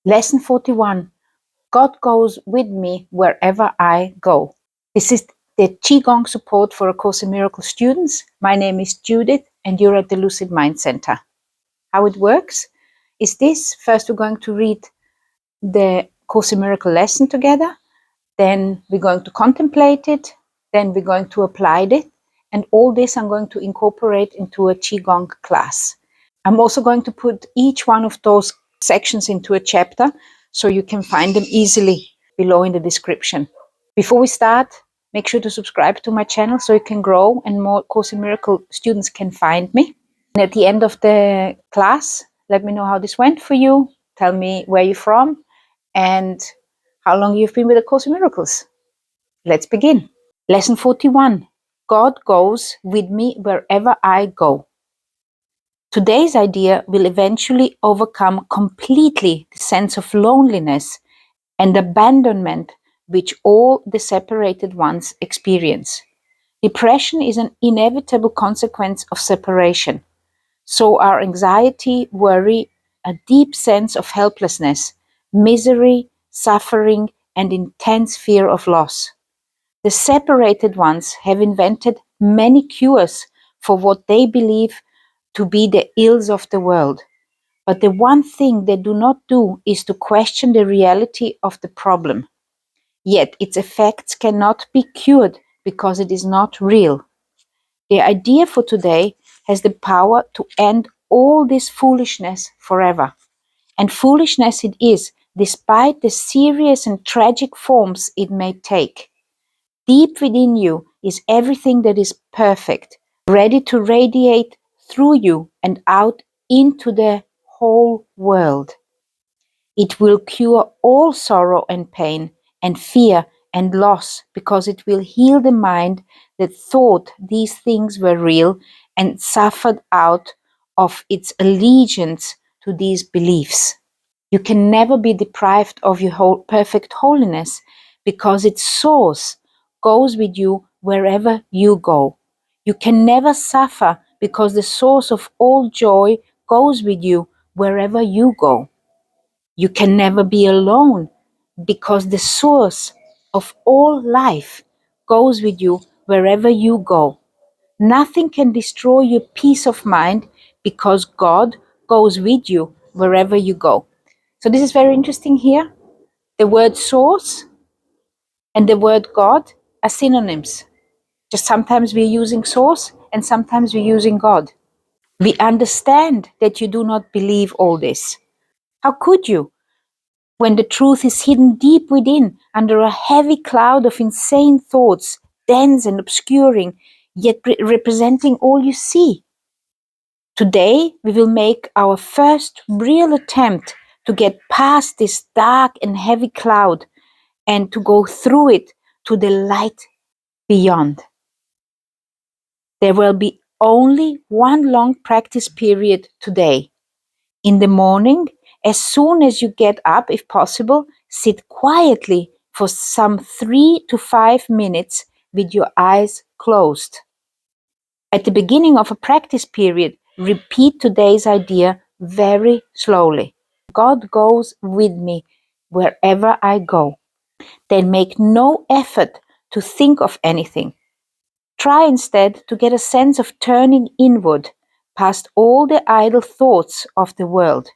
Lesson 41. God goes with me wherever I go. This is the Qigong support for A Course in Miracles students. My name is Judith and you're at the Lucid Mind Center. How it works is this. First we're going to read the Course in Miracles lesson together. Then we're going to contemplate it. Then we're going to apply it. And all this I'm going to incorporate into a Qigong class. I'm also going to put each one of those sections into a chapter so you can find them easily below in the description. Before we start, make sure to subscribe to my channel so it can grow and more Course in Miracle students can find me. And at the end of the class, let me know how this went for you. Tell me where you're from and how long you've been with A Course in Miracles. Let's begin. Lesson 41. God goes with me wherever I go. Today's idea will eventually overcome completely the sense of loneliness and abandonment which all the separated ones experience. Depression is an inevitable consequence of separation. So are anxiety, worry, a deep sense of helplessness, misery, suffering, and intense fear of loss. The separated ones have invented many cures for what they believe to be the ills of the world. But the one thing they do not do is to question the reality of the problem. Yet its effects cannot be cured because it is not real. The idea for today has the power to end all this foolishness forever. And foolishness it is, despite the serious and tragic forms it may take. Deep within you is everything that is perfect, ready to radiate through you and out into the whole world. It will cure all sorrow and pain and fear and loss because it will heal the mind that thought these things were real and suffered out of its allegiance to these beliefs. You can never be deprived of your perfect holiness because its source goes with you wherever you go. You can never suffer because the source of all joy goes with you wherever you go. You can never be alone because the source of all life goes with you wherever you go. Nothing can destroy your peace of mind because God goes with you wherever you go. So this is very interesting here. The word source and the word God are synonyms. Just sometimes we're using source and sometimes we're using God. We understand that you do not believe all this. How could you? When the truth is hidden deep within, under a heavy cloud of insane thoughts, dense and obscuring, yet representing all you see. Today, we will make our first real attempt to get past this dark and heavy cloud and to go through it to the light beyond. There will be only one long practice period today. In the morning, as soon as you get up, if possible, sit quietly for some 3 to 5 minutes with your eyes closed. At the beginning of a practice period, repeat today's idea very slowly. God goes with me wherever I go. Then make no effort to think of anything. Try instead to get a sense of turning inward past all the idle thoughts of the world.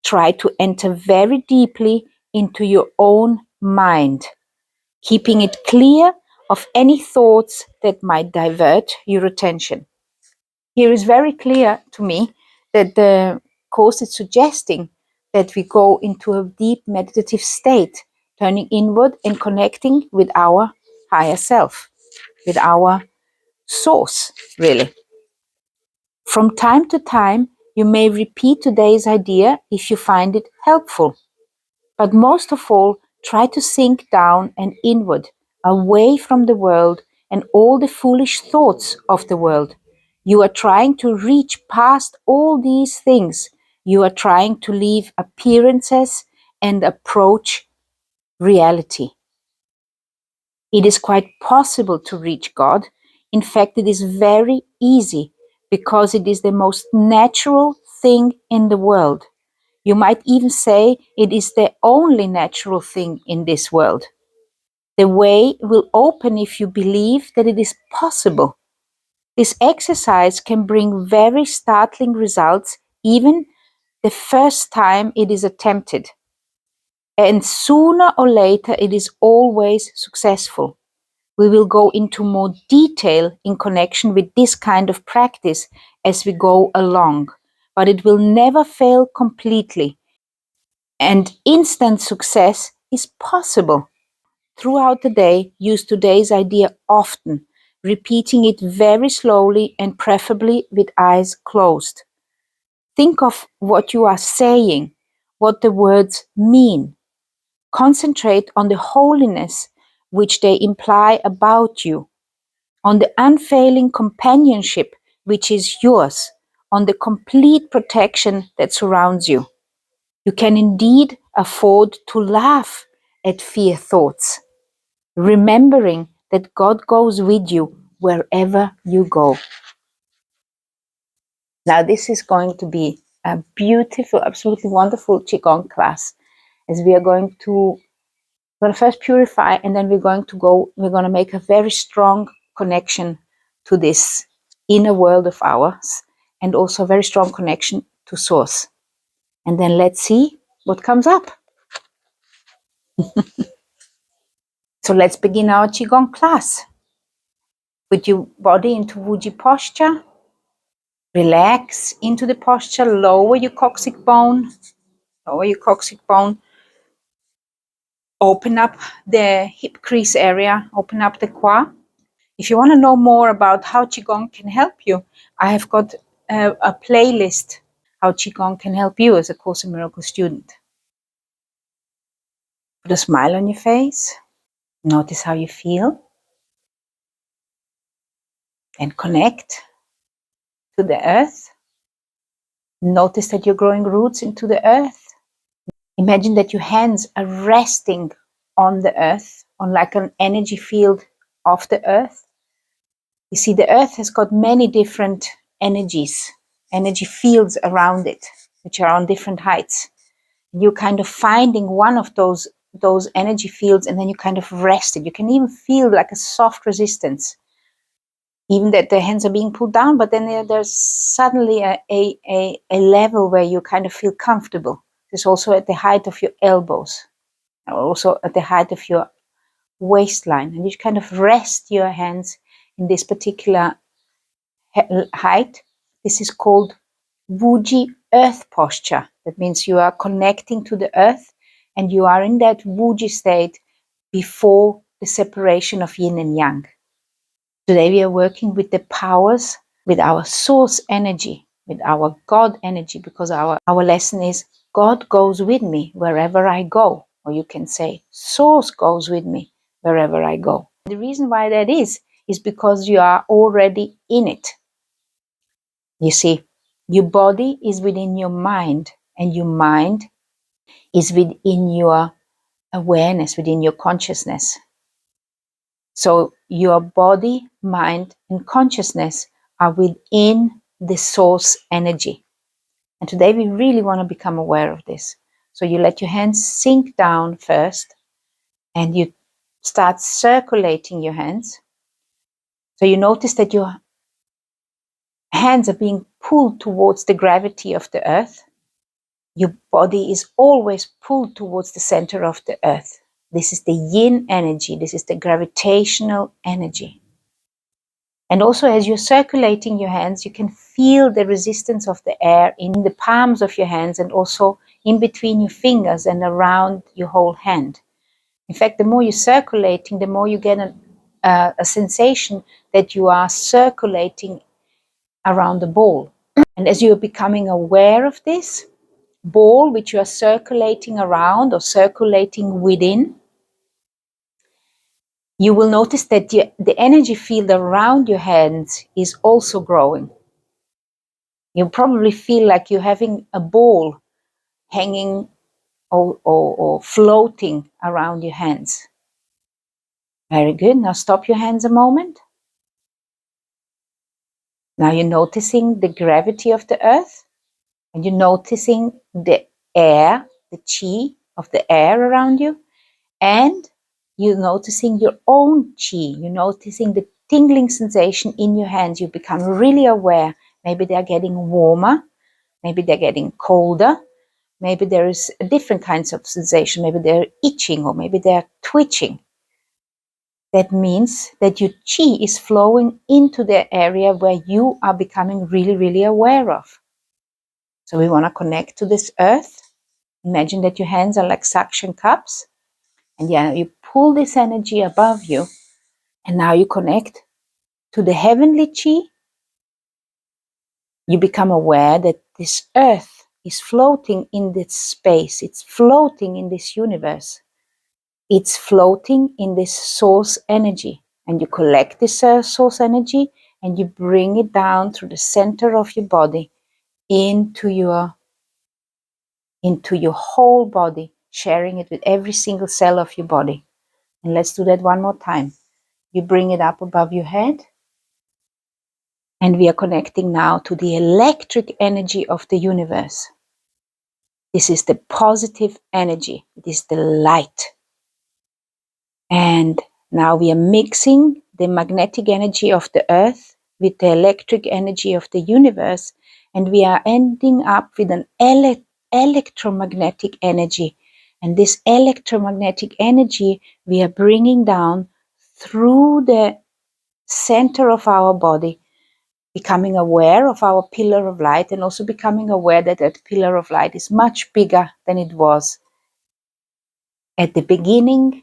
Try to enter very deeply into your own mind, keeping it clear of any thoughts that might divert your attention. Here is very clear to me that the Course is suggesting that we go into a deep meditative state, turning inward and connecting with our higher self, with our source, really. From time to time, you may repeat today's idea if you find it helpful. But most of all, try to sink down and inward, away from the world and all the foolish thoughts of the world. You are trying to reach past all these things. You are trying to leave appearances and approach reality. It is quite possible to reach God. In fact, it is very easy because it is the most natural thing in the world. You might even say it is the only natural thing in this world. The way will open if you believe that it is possible. This exercise can bring very startling results even the first time it is attempted. And sooner or later it is always successful. We will go into more detail in connection with this kind of practice as we go along, but it will never fail completely. And instant success is possible. Throughout the day, use today's idea often, repeating it very slowly and preferably with eyes closed. Think of what you are saying, what the words mean. Concentrate on the holiness which they imply about you, on the unfailing companionship which is yours, on the complete protection that surrounds you. You can indeed afford to laugh at fear thoughts, remembering that God goes with you wherever you go. Now, this is going to be a beautiful, absolutely wonderful Qigong class, as we are going to first purify, and then we're going to make a very strong connection to this inner world of ours, and also a very strong connection to Source. And then let's see what comes up. So let's begin our Qigong class. Put your body into Wuji posture. Relax into the posture. Lower your coccyx bone. Lower your coccyx bone. Open up the hip crease area. Open up the qua. If you want to know more about how Qigong can help you, I have got a playlist, how Qigong can help you as a Course in Miracles student. Put a smile on your face. Notice how you feel. And connect to the earth. Notice that you're growing roots into the earth. Imagine that your hands are resting on the earth, on like an energy field of the earth. You see, the earth has got many different energies, energy fields around it, which are on different heights. You're kind of finding one of those energy fields, and then you kind of rest it. You can even feel like a soft resistance, even that the hands are being pulled down, but then there's suddenly a level where you kind of feel comfortable. It's also at the height of your elbows, also at the height of your waistline, and you kind of rest your hands in this particular height. This is called Wuji earth posture. That means you are connecting to the earth, and you are in that Wuji state before the separation of yin and yang. Today we are working with the powers, with our source energy, with our God energy, because our lesson is God goes with me wherever I go. Or you can say Source goes with me wherever I go. The reason why that is because you are already in it. You see, your body is within your mind, and your mind is within your awareness, within your consciousness. So your body, mind, and consciousness are within the source energy. And today we really want to become aware of this. So you let your hands sink down first, and you start circulating your hands. So you notice that your hands are being pulled towards the gravity of the earth. Your body is always pulled towards the center of the earth. This is the yin energy. This is the gravitational energy. And also, as you're circulating your hands, you can feel the resistance of the air in the palms of your hands, and also in between your fingers and around your whole hand. In fact, the more you're circulating, the more you get a sensation that you are circulating around the ball. And as you're becoming aware of this ball which you are circulating around or circulating within, you will notice that the energy field around your hands is also growing. You probably feel like you're having a ball hanging or floating around your hands. Very good. Now stop your hands a moment. Now you're noticing the gravity of the earth, and you're noticing the air, the chi of the air around you, and you're noticing your own chi. You're noticing the tingling sensation in your hands. You become really aware. Maybe they're getting warmer, maybe they're getting colder, maybe there is different kinds of sensation. Maybe they're itching or maybe they're twitching. That means that your chi is flowing into the area where you are becoming really, really aware of. So we want to connect to this earth. Imagine that your hands are like suction cups. And you pull this energy above you. And now you connect to the heavenly chi. You become aware that this earth is floating in this space. It's floating in this universe. It's floating in this source energy. And you collect this source energy and you bring it down through the center of your body into your whole body, sharing it with every single cell of your body. And let's do that one more time. You bring it up above your head. And we are connecting now to the electric energy of the universe. This is the positive energy. It is the light. And now we are mixing the magnetic energy of the earth with the electric energy of the universe. And we are ending up with an electromagnetic energy. And this electromagnetic energy we are bringing down through the center of our body, becoming aware of our pillar of light and also becoming aware that that pillar of light is much bigger than it was at the beginning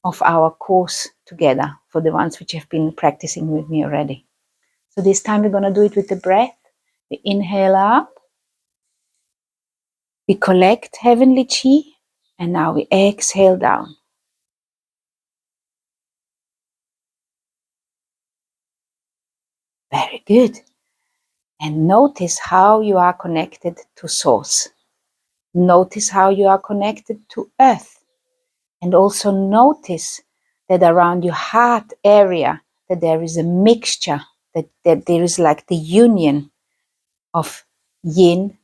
of our course together, for the ones which have been practicing with me already. So this time we're going to do it with the breath. We inhale up, we collect heavenly chi, and now we exhale down. Very good. And notice how you are connected to Source. Notice how you are connected to Earth. And also notice that around your heart area, that there is a mixture, that there is like the union of yin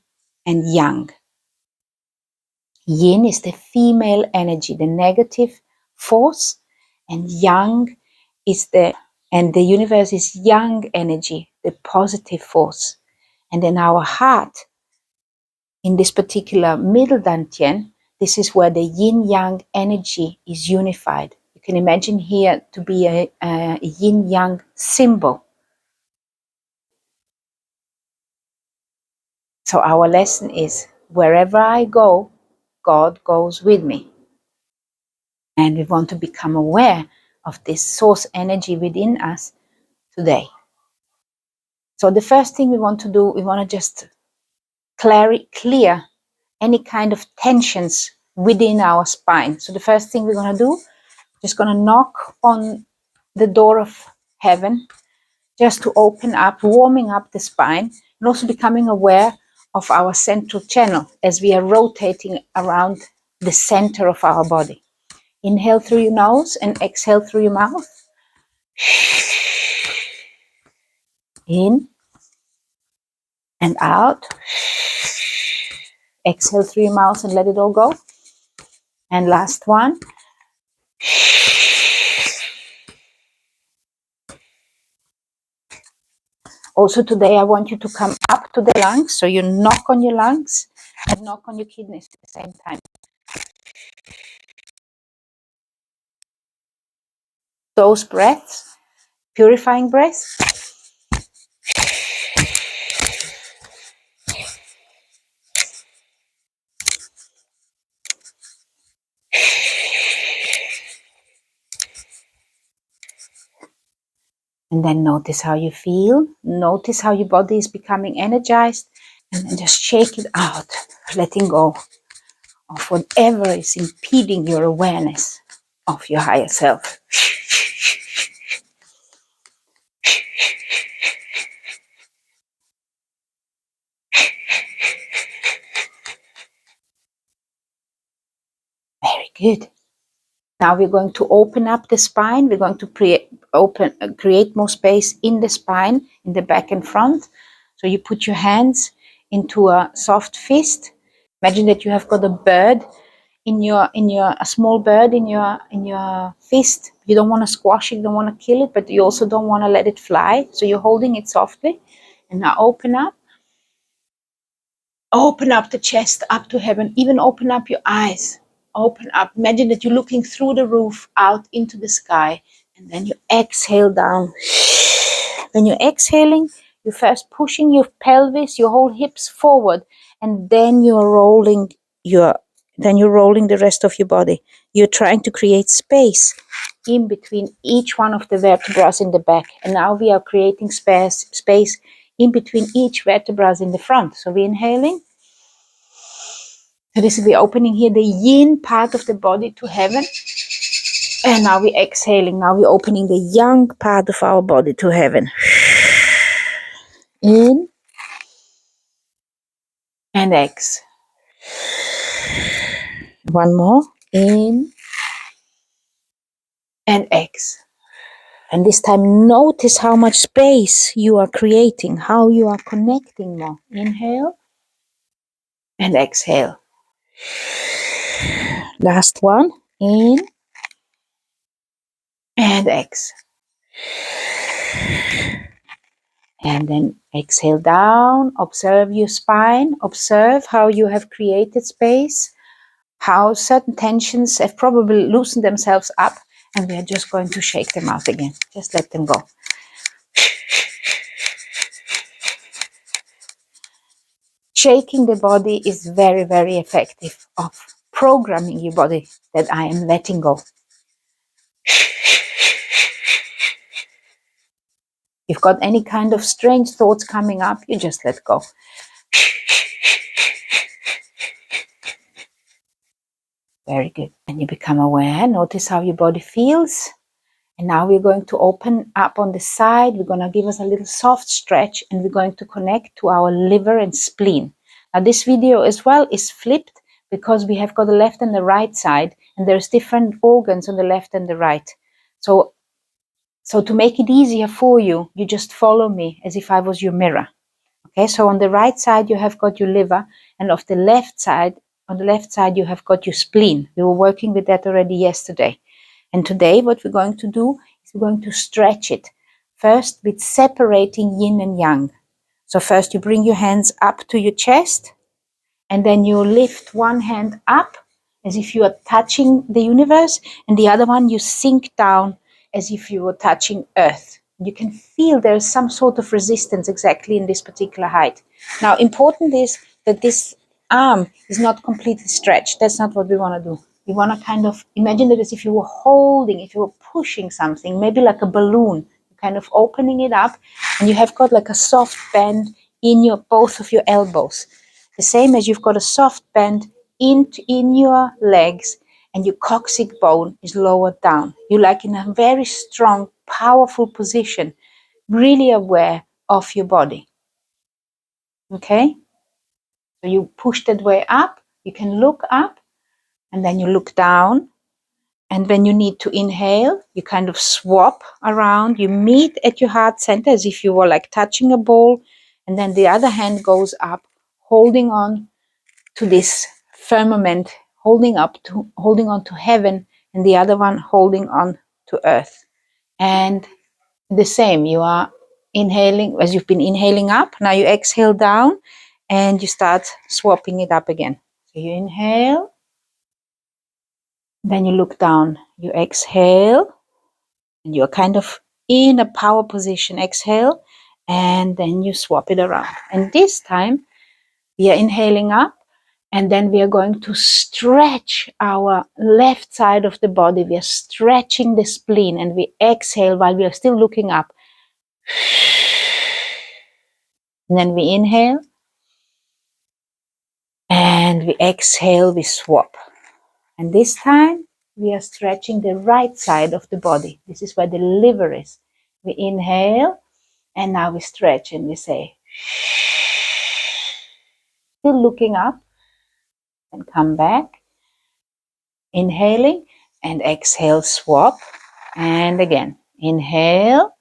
and yang. Yin is the female energy, the negative force, and yang is and the universe is yang energy, the positive force. And in our heart, in this particular middle dantian, this is where the yin-yang energy is unified. You can imagine here to be a yin-yang symbol. So our lesson is, wherever I go, God goes with me. And we want to become aware of this source energy within us today. So the first thing we want to do, we want to just clear any kind of tensions within our spine. So the first thing we're going to do, just going to knock on the door of heaven, just to open up, warming up the spine, and also becoming aware of our central channel as we are rotating around the center of our body. Inhale through your nose and exhale through your mouth. In and out. Exhale through your mouth and let it all go. And last one. Also today I want you to come up to the lungs, so you knock on your lungs and knock on your kidneys at the same time. Those breaths, purifying breaths. And then notice how you feel. Notice how your body is becoming energized. And then just shake it out, letting go of whatever is impeding your awareness of your higher self. Very good. Now we're going to open up the spine. We're going to create more space in the spine, in the back and front. So you put your hands into a soft fist Imagine that you have got a bird a small bird in your fist. You don't want to squash it, you don't want to kill it, but you also don't want to let it fly. So you're holding it softly. And now open up the chest up to heaven. Even open up your eyes. Open up. Imagine that you're looking through the roof out into the sky. And then you exhale down. When you're exhaling, you're first pushing your pelvis, your whole hips forward, and then you're rolling the rest of your body. You're trying to create space in between each one of the vertebrae in the back. And now we are creating space in between each vertebra in the front. So we're inhaling. So this is we're opening here the yin part of the body to heaven. And now we're exhaling. Now we're opening the yang part of our body to heaven. In and exhale. One more. In and exhale. And this time, notice how much space you are creating, how you are connecting more. Inhale and exhale. Last one. In and exhale. And then exhale down. Observe your spine. Observe how you have created space, how certain tensions have probably loosened themselves up, and we are just going to shake them out again. Just let them go. Shaking the body is very, very effective of programming your body that I am letting go. If you've got any kind of strange thoughts coming up, you just let go. Very good. And you become aware. Notice how your body feels. And now we're going to open up on the side. We're going to give us a little soft stretch, and we're going to connect to our liver and spleen. Now this video as well is flipped because we have got the left and the right side, and there's different organs on the left and the right. So to make it easier for you, you just follow me as if I was your mirror. Okay, so on the right side, you have got your liver, and on the left side, you have got your spleen. We were working with that already yesterday. And today, what we're going to do is we're going to stretch it. First, with separating yin and yang. So first, you bring your hands up to your chest, and then you lift one hand up as if you are touching the universe, and the other one you sink down as if you were touching earth. You can feel there is some sort of resistance exactly in this particular height. Now, important is that this arm is not completely stretched. That's not what we want to do. We want to kind of imagine it as if you were holding, if you were pushing something, maybe like a balloon, kind of opening it up, and you have got like a soft bend in both of your elbows. The same as you've got a soft bend in your legs, and your coccyx bone is lowered down. You're like in a very strong, powerful position, really aware of your body. Okay? So you push that way up, you can look up, and then you look down. And when you need to inhale, you kind of swap around. You meet at your heart center as if you were like touching a ball. And then the other hand goes up, holding on to this firmament, holding on to heaven, and the other one holding on to earth. And the same, you are inhaling as you've been inhaling up. Now you exhale down and you start swapping it up again. So you inhale, then you look down, you exhale, and you're kind of in a power position. Exhale, and then you swap it around. And this time we are inhaling up, and then we are going to stretch our left side of the body. We are stretching the spleen, and we exhale while we are still looking up. And then we inhale, and we exhale, we swap. And this time we are stretching the right side of the body. This is where the liver is. We inhale, and now we stretch and we say, still looking up, and come back. Inhaling and exhale, swap. And again, inhale,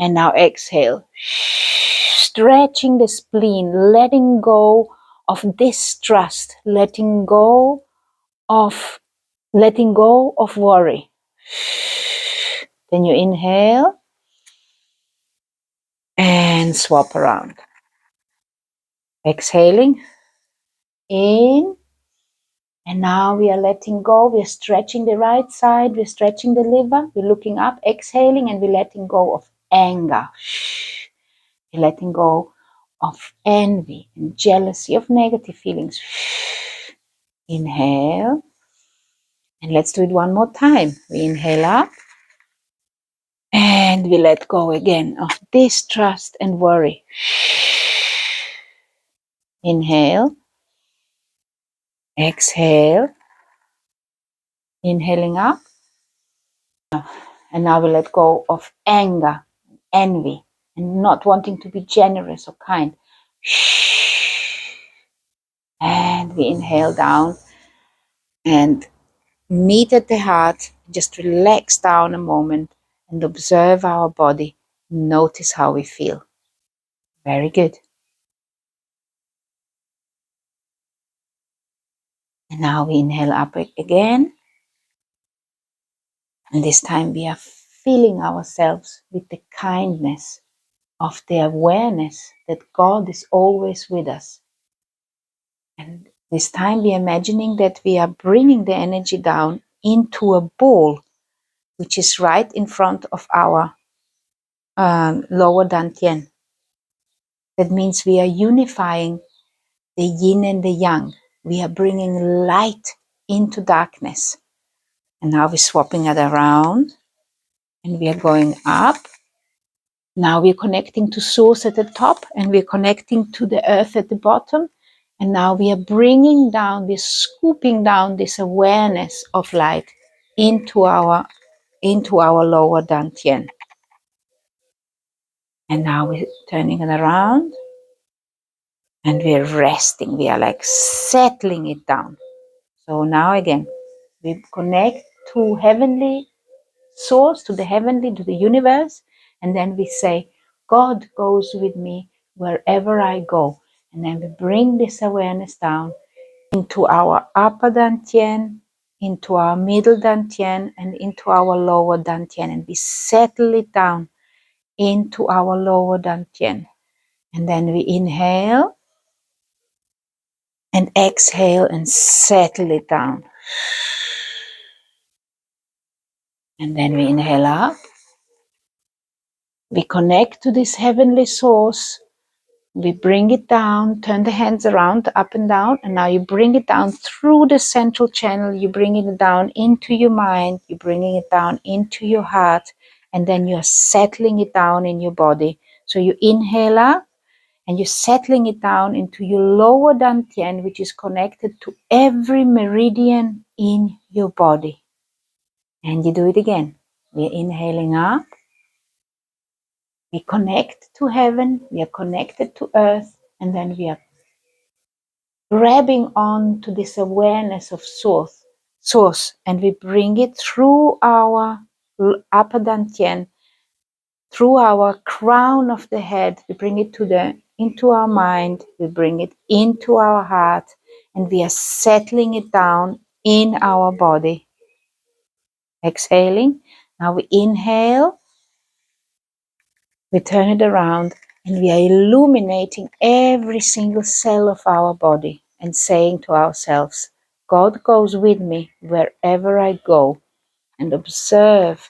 and now exhale. Stretching the spleen, letting go of distrust, letting go of worry. Then you inhale and swap around. Exhaling in, and now we are letting go. We are stretching the right side, we're stretching the liver, we're looking up, exhaling, and we're letting go of anger. We're letting go of envy and jealousy, of negative feelings. Inhale, and let's do it one more time. We inhale up, and we let go again of distrust and worry. Inhale, exhale, inhaling up, and now we let go of anger, envy, and not wanting to be generous or kind. And we inhale down and meet at the heart. Just relax down a moment and observe our body. Notice how we feel. Very good. And now we inhale up again. And this time we are filling ourselves with the kindness of the awareness that God is always with us. And this time we are imagining that we are bringing the energy down into a ball, which is right in front of our lower dantian. That means we are unifying the yin and the yang. We are bringing light into darkness. And now we're swapping it around and we are going up. Now we're connecting to source at the top and we're connecting to the earth at the bottom. And now we are bringing down, we're scooping down this awareness of light into our lower dantian. And now we're turning it around and we're resting. We are like settling it down. So now again, we connect to heavenly source, to the heavenly, to the universe, and then we say, God goes with me wherever I go. And then we bring this awareness down into our upper dantian, into our middle dantian, and into our lower dantian, and we settle it down into our lower dantian. And then we inhale and exhale and settle it down. And then we inhale up. We connect to this heavenly source. We bring it down, turn the hands around, up and down, and now you bring it down through the central channel. You bring it down into your mind. You're bringing it down into your heart, and then you're settling it down in your body. So you inhale up, and you're settling it down into your lower dantian, which is connected to every meridian in your body. And you do it again. We're inhaling up. We connect to heaven, we are connected to earth, and then we are grabbing on to this awareness of source, and we bring it through our upper dantian, through our crown of the head. We bring it into our mind, we bring it into our heart, and we are settling it down in our body. Exhaling. Now we inhale. We turn it around and we are illuminating every single cell of our body and saying to ourselves, God goes with me wherever I go, and observe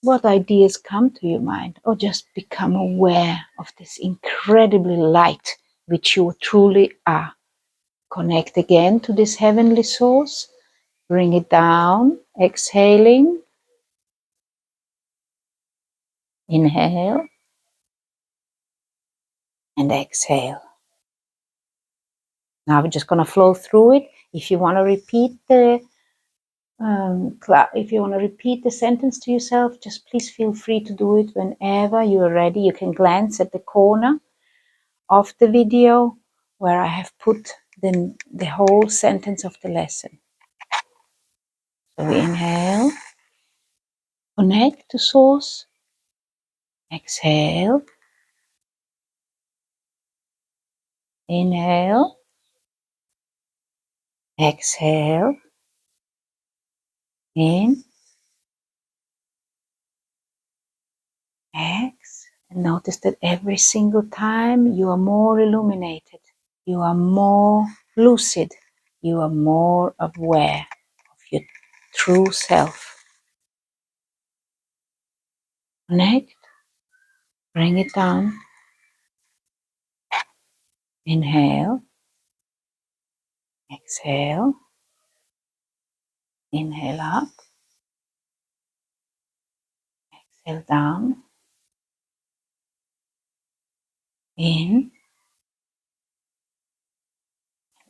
what ideas come to your mind, or just become aware of this incredibly light which you truly are. Connect again to this heavenly source, bring it down, exhaling, inhale and exhale. Now we're just going to flow through it. If you want to repeat the sentence to yourself, just please feel free to do it whenever you are ready. You can glance at the corner of the video where I have put the whole sentence of the lesson. So we inhale, connect to source, exhale, inhale, Exhale. In. Exhale. And notice that every single time you are more illuminated. You are more lucid. You are more aware of your true self. Connect. Bring it down. Inhale. Exhale. Inhale up. Exhale down. In.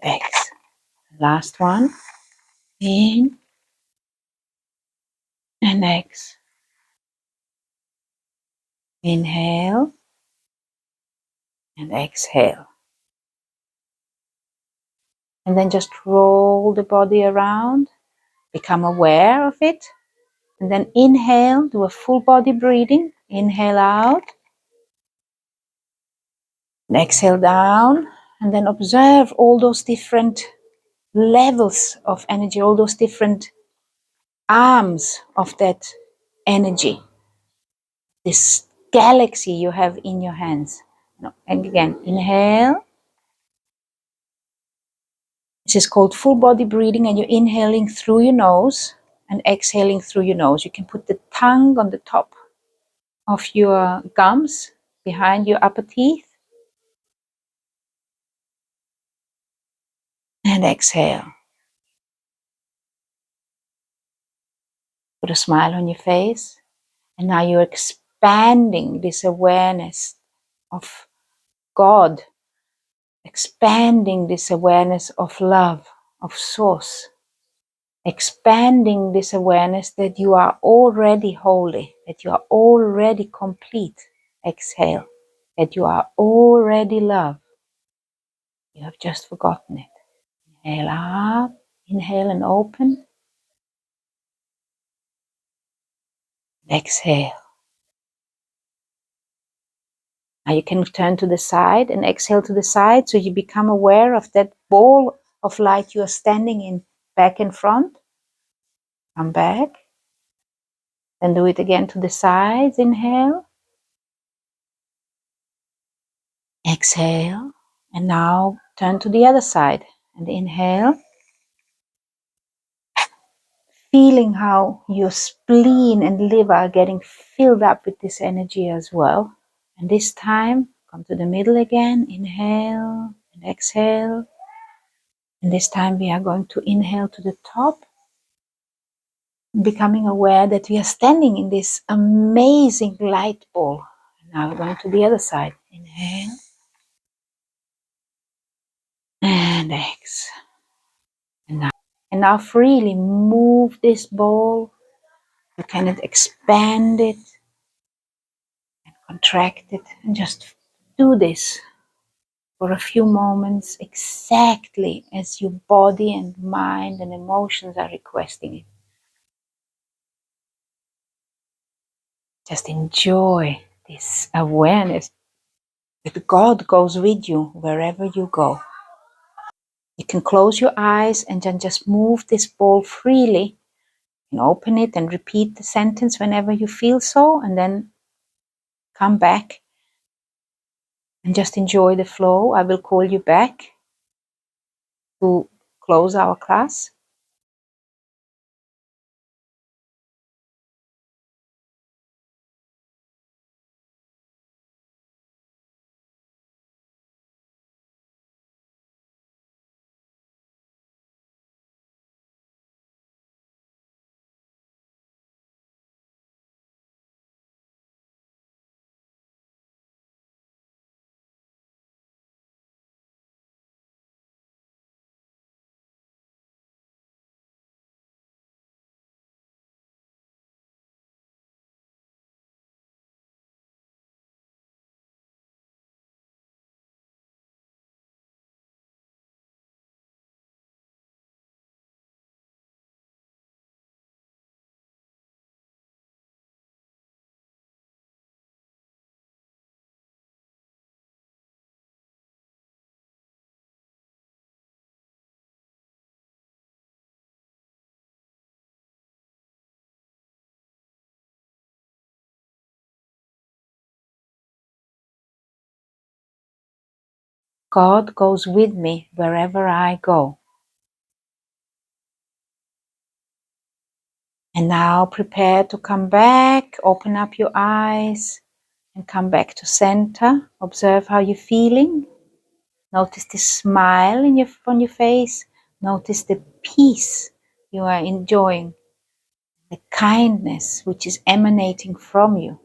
Exhale. Last one. In and exhale. Inhale and exhale. And then just roll the body around. Become aware of it. And then inhale, do a full body breathing. Inhale out. And exhale down. And then observe all those different levels of energy, all those different arms of that energy. This galaxy you have in your hands. And again, inhale. This is called full body breathing, and you're inhaling through your nose and exhaling through your nose. You can put the tongue on the top of your gums, behind your upper teeth, and exhale. Put a smile on your face, and now you're expanding this awareness of God, expanding this awareness of love, of Source, expanding this awareness that you are already holy, that you are already complete. Exhale, that you are already love. You have just forgotten it. Inhale up, inhale and open. Exhale. Now you can turn to the side and exhale to the side, so you become aware of that ball of light you are standing in, back and front. Come back. Then do it again to the sides. Inhale. Exhale. And now turn to the other side. And inhale. Feeling how your spleen and liver are getting filled up with this energy as well. And this time, come to the middle again. Inhale and exhale. And this time we are going to inhale to the top, becoming aware that we are standing in this amazing light ball. Now we're going to the other side. Inhale and exhale. And now freely move this ball. You can expand it and contract it, and just do this for a few moments exactly as your body and mind and emotions are requesting it. Just enjoy this awareness that God goes with you wherever you go. You can close your eyes and then just move this ball freely and open it and repeat the sentence whenever you feel so, and then come back and just enjoy the flow. I will call you back to close our class. God goes with me wherever I go. And now prepare to come back. Open up your eyes and come back to center. Observe how you're feeling. Notice the smile on your face. Notice the peace you are enjoying. The kindness which is emanating from you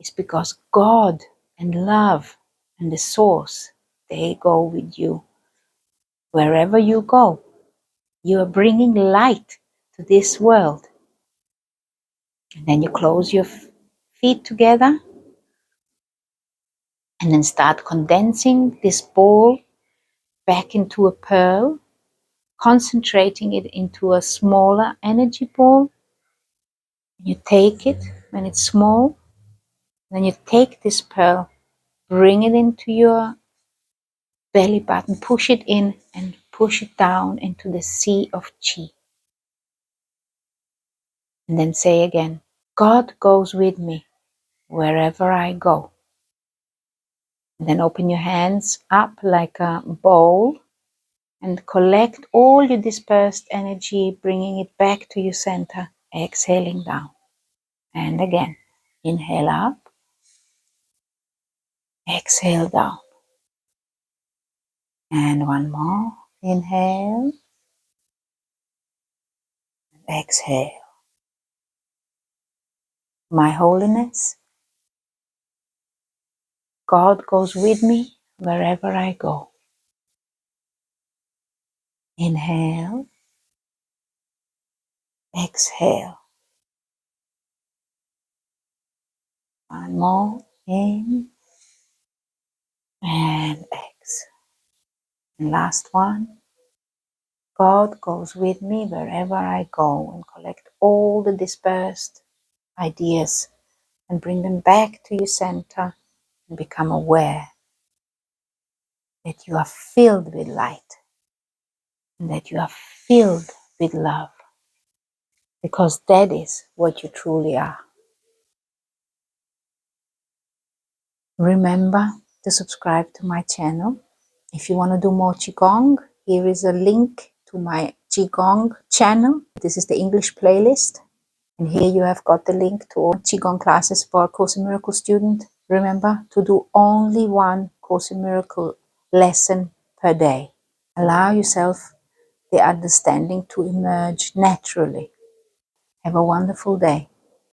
is because God and love and the source, they go with you. Wherever you go, you are bringing light to this world. And then you close your feet together and then start condensing this ball back into a pearl, concentrating it into a smaller energy ball. You take it when it's small, then you take this pearl, bring it into your belly button, push it in and push it down into the sea of Qi. And then say again, God goes with me wherever I go. And then open your hands up like a bowl and collect all your dispersed energy, bringing it back to your center, exhaling down. And again, inhale up, exhale down. And one more, inhale, and exhale. My holiness, God goes with me wherever I go. Inhale, exhale. One more, in and exhale. And last one, God goes with me wherever I go, and collect all the dispersed ideas and bring them back to your center and become aware that you are filled with light and that you are filled with love, because that is what you truly are. Remember to subscribe to my channel. If you want to do more Qigong, here is a link to my Qigong channel. This is the English playlist. And here you have got the link to all Qigong classes for Course in Miracles student. Remember to do only one Course in Miracle lesson per day. Allow yourself the understanding to emerge naturally. Have a wonderful day.